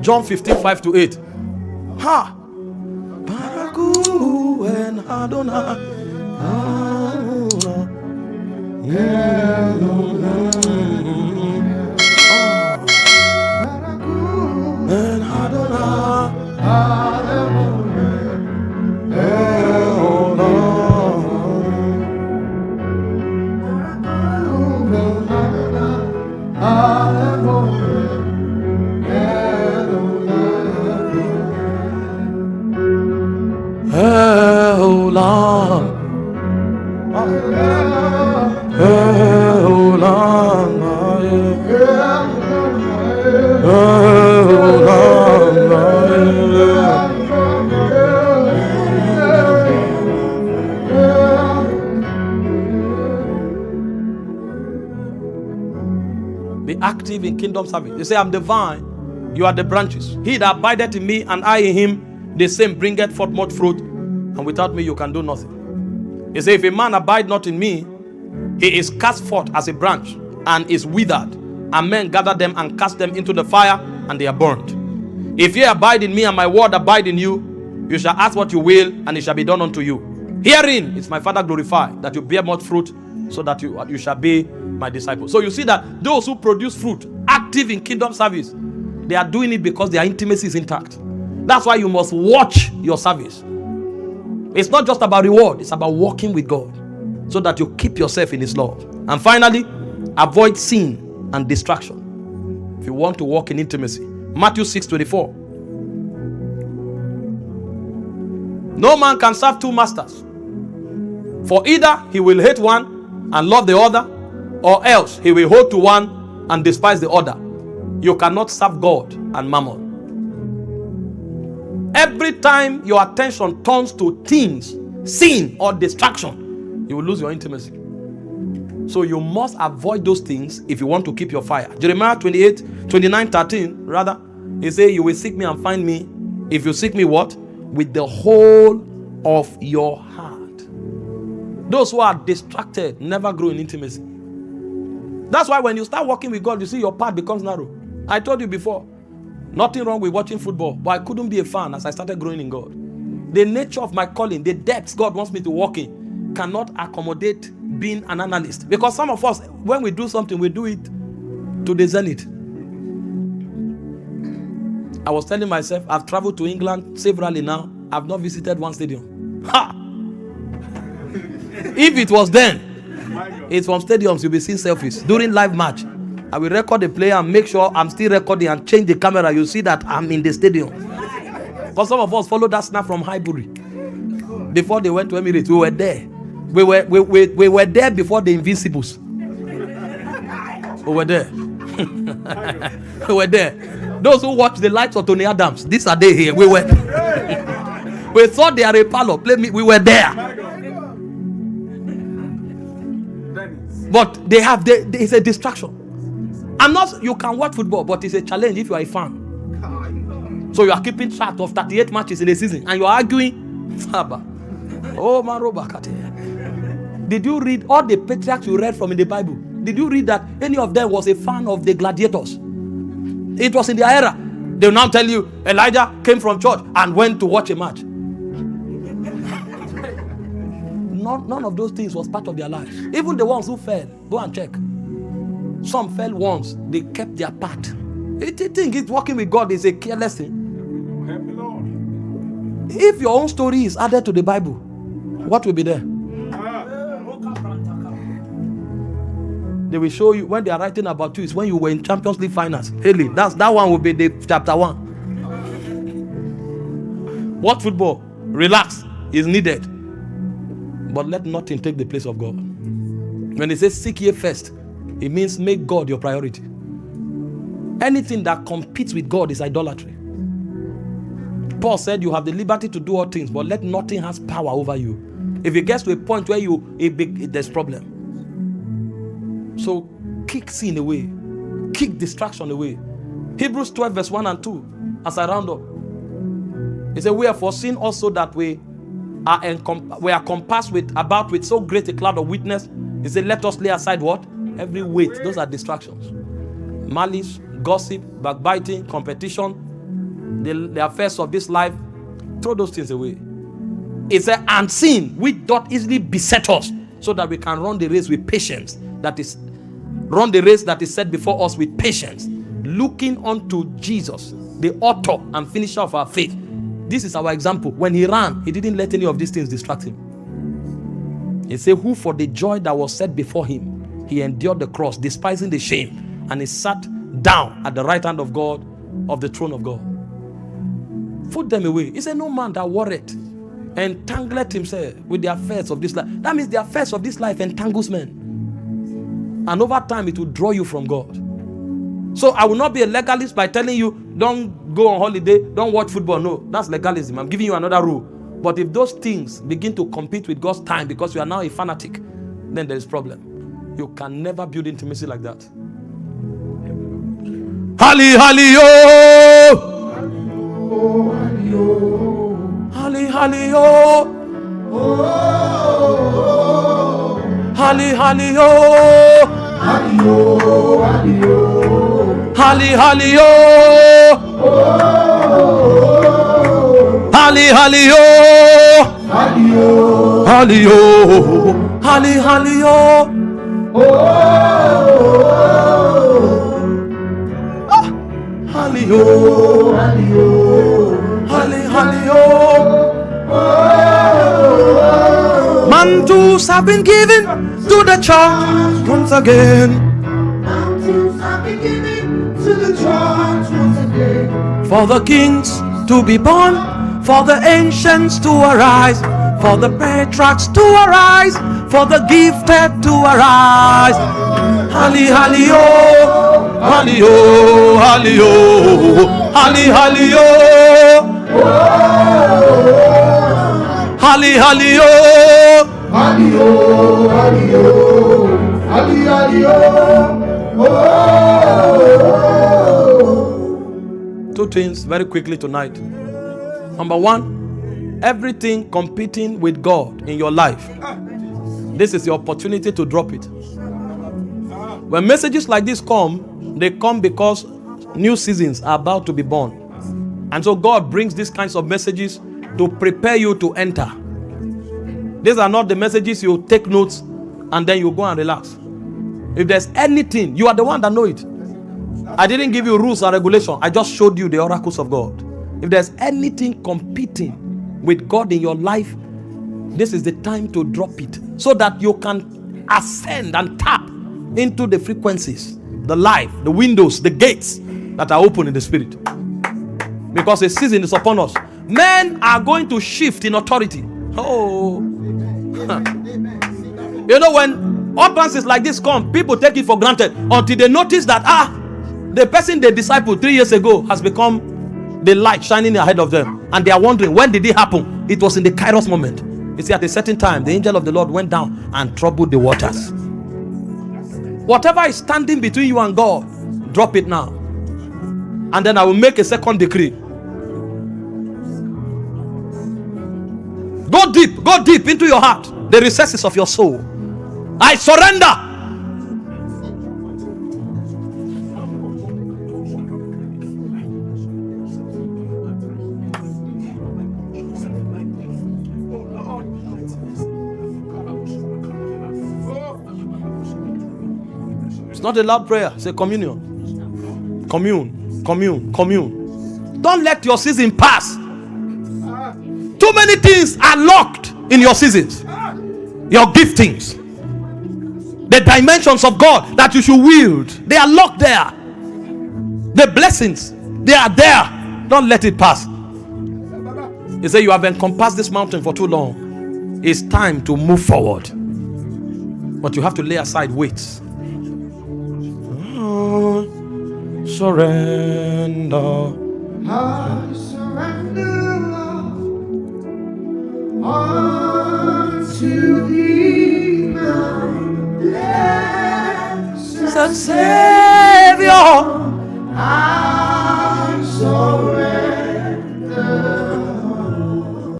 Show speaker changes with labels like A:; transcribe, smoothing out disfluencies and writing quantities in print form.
A: John 15:5-8. Ha! Baraku and Adonai. And be active in kingdom service. You say, I'm the vine, you are the branches. He that abideth in me and I in him, the same bringeth forth much fruit, and without me you can do nothing. He say, if a man abide not in me, he is cast forth as a branch and is withered, and men gather them and cast them into the fire, and they are burnt. If ye abide in me and my word abide in you, you shall ask what you will, and it shall be done unto you. Herein is my Father glorified, that you bear much fruit, so that you shall be my disciples. So you see that those who produce fruit, active in kingdom service, they are doing it because their intimacy is intact. That's why you must watch your service. It's not just about reward, it's about walking with God, so that you keep yourself in his love. And finally, avoid sin and distraction if you want to walk in intimacy. Matthew 6:24. No man can serve two masters, for either he will hate one and love the other, or else he will hold to one and despise the other. You cannot serve God and mammon. Every time your attention turns to things, sin or distraction, you will lose your intimacy. So you must avoid those things if you want to keep your fire. Jeremiah 29:13, rather, he says, you will seek me and find me if you seek me what? With the whole of your heart. Those who are distracted never grow in intimacy. That's why when you start walking with God, you see your path becomes narrow. I told you before, nothing wrong with watching football, but I couldn't be a fan as I started growing in God. The nature of my calling, the depths God wants me to walk in, cannot accommodate being an analyst. Because some of us, when we do something, we do it to the zenith. I was telling myself, I've traveled to England severally now. I've not visited one stadium. Ha! If it was then, it's from stadiums you'll be seeing selfies. During live match, I will record the player and make sure I'm still recording and change the camera. You'll see that I'm in the stadium. Because some of us followed that snap from Highbury. Before they went to Emirates, we were there. We were there before the Invincibles. We were there. We were there. Those who watch the lights of Tony Adams, these are they here. We were. We thought they are a parlor. Play me. We were there. But they have. It's a distraction. I'm not. You can watch football, but it's a challenge if you are a fan. So you are keeping track of 38 matches in a season, and you are arguing. Oh, Marobakate. Did you read all the patriarchs you read from in the Bible? Did you read that any of them was a fan of the gladiators? It was in their era. They will now tell you Elijah came from church and went to watch a match. None of those things was part of their lives. Even the ones who fell, go and check. Some fell once, they kept their part. They think it's walking with God is a careless thing. If your own story is added to the Bible, what will be there? They will show you when they are writing about you is when you were in Champions League finals. Haley, that one will be the chapter 1. What football? Relax is needed. But let nothing take the place of God. When it says seek ye first, it means make God your priority. Anything that competes with God is idolatry. Paul said you have the liberty to do all things, but let nothing has power over you. If it gets to a point where there's problem. So kick sin away. Kick distraction away. Hebrews 12 verse 1 and 2. As I round up. It says, we are foreseen also that we are compassed about with so great a cloud of witness. It says, let us lay aside what? Every weight. Those are distractions. Malice, gossip, backbiting, competition, the affairs of this life. Throw those things away. It said, and sin, which doth easily beset us, so that we can run the race with patience. Run the race that is set before us with patience, looking unto Jesus, the author and finisher of our faith. This is our example. When he ran, he didn't let any of these things distract him. He said, who for the joy that was set before him, he endured the cross, despising the shame, and he sat down at the right hand of God, of the throne of God. Put them away. He said, no man that worried entangled himself with the affairs of this life. That means the affairs of this life entangles men. And over time, it will draw you from God. So I will not be a legalist by telling you, don't go on holiday, don't watch football. No, that's legalism. I'm giving you another rule. But if those things begin to compete with God's time because you are now a fanatic, then there is problem. You can never build intimacy like that. Hali, hali, yo! Hali, hali, yo! Hali, hali, yo! Hali, hali, yo! Hali, hali, yo! Hali, yo! Hali, hali, yo! Hali, yo! Hali, hali, yo! Mantles have been given to the church once again. Mantles have been given to the church once again. For the kings to be born, for the ancients to arise, for the patriarchs to arise, for the gifted to arise. Hali, hali, yo! Hali, yo! Hali, yo! Hali, hali, yo! Hali, hali, yo! Hali, yo! Hali, yo! Hali, hali, yo! Two things very quickly tonight. Number one, everything competing with God in your life, this is your opportunity to drop it. When messages like this come, they come because new seasons are about to be born. And so God brings these kinds of messages to prepare you to enter. These are not the messages you take notes and then you go and relax. If there's anything, you are the one that know it. I didn't give you rules and regulations. I just showed you the oracles of God. If there's anything competing with God in your life, this is the time to drop it so that you can ascend and tap into the frequencies, the life, the windows, the gates that are open in the spirit. Because a season is upon us. Men are going to shift in authority. Oh. You know, when utterances like this come, people take it for granted until they notice that the person they discipled 3 years ago has become the light shining ahead of them, and they are wondering, when did it happen? It was in the Kairos moment. You see, at a certain time, the angel of the Lord went down and troubled the waters. Whatever is standing between you and God, drop it now. And then I will make a second decree. Go deep into your heart, the recesses of your soul. I surrender. It's not a loud prayer, it's a communion. Commune. Don't let your season pass. Too many things are locked in your seasons. Your giftings, the dimensions of God that you should wield, they are locked there. The blessings, they are there. Don't let it pass. He said, you have encompassed this mountain for too long. It's time to move forward. But you have to lay aside weights. Surrender. I surrender, Lord, unto thee, my blessed Savior.